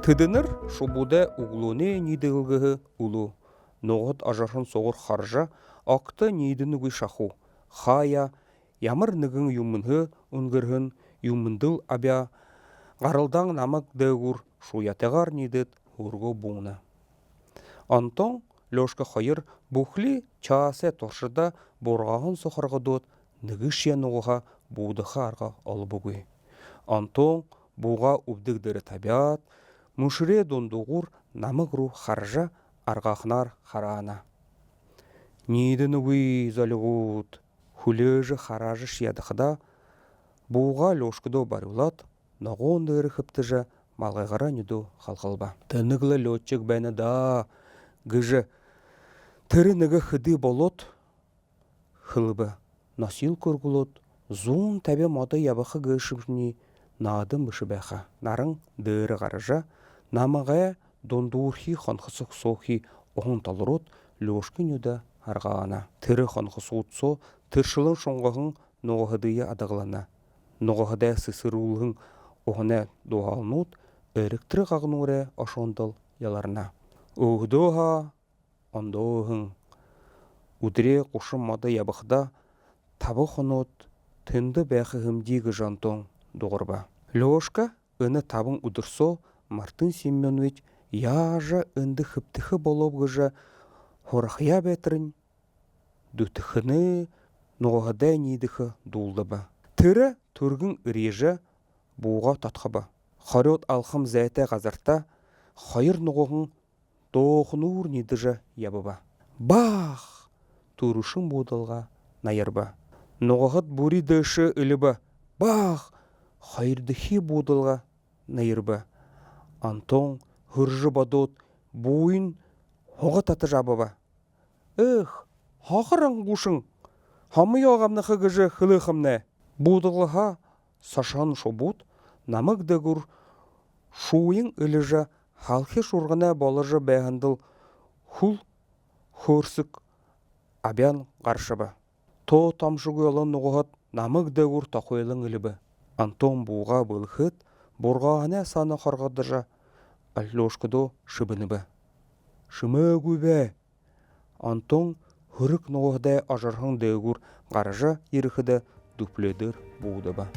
Тыдыныр шубуде углуне нидылгыһы улу. Ноғыт ажархын соғыр харжа, акты нидыныгы шаху. Хая, ямар нығын юмынғы үнгірхін юмындыл абя, ғарылдан намық дәуір шуятығар нидыт урго буна. Антон Лёшка хайыр бухли часе торшыда борғағын соқырғыдот нығышия нұғыға будыға арға албугы. Антон буға убдыгдыры табиат, мушыре дондуғур намық ру харжа арғақнар харана. Нидын уй залығуд, хүлежі харажы шиядықыда буға Лёшкадо барулат, нағондыры хыптыжа малғайғара нюду халқалба. Тыныглы летчик бәні да, гыжы тірі нығы хыды болот, хылыбы насил көргілот, зун тәбе мады ябықы гышымшыни надым бұшы бәха. Нарың дыры ғарыжа, намағая дондуырхи қанқысық соқи оғын талырот, Лёшка нюда арғана. Тірі қанқысы ұтсо, тіршылың шоңғағын ноғыдыя адағылана. Ноғыдая сысырулығын оғына доғалынут, әріктірі қағын өре ашондал яларына. Оғдоға, ондоғын. Удыре қошым мады ябықда табы қонот, тынды бәқі ғымдегі жантон доғырба. Лёшка үні табын удырсо, Мартын Семенович яжа үнді хыптықы болып ғыжа хорақия бәтірін, дүтіқіні ноғадай нейдіқі дулды ба. Тірі түргін үрежі буға татқыба. Харет алқым зәйті ғазарта, хайыр ноғығын доғынуыр нейдіжі ябы ба. Бақ! Турушын будылға найырба. Ноғығыт бұри дөші үлі ба. Бақ! Хайырдықи будылға найырба. Антон хыржы бадот буын хоға таты жабы ба. Эх, хақырың бұшың. Хамы оғамны қығыжы хылықымны. Будылға сашан шобут, намық дәгір шуын үліжі халқы шұрғына балыжы бәғындыл хул хөрсік абян қаршыбы. То тамшығы олын нұғығыт намық дәгір тақуйлың үлібі. Антон буға бұлхыт, борғағына саны қарғадыжа Лёшкадо шыбыны бі. Шымы көбе. Антон хүрік нұғыдай ажарғын дәгір қаржа еріхіді дүпледір буды ба.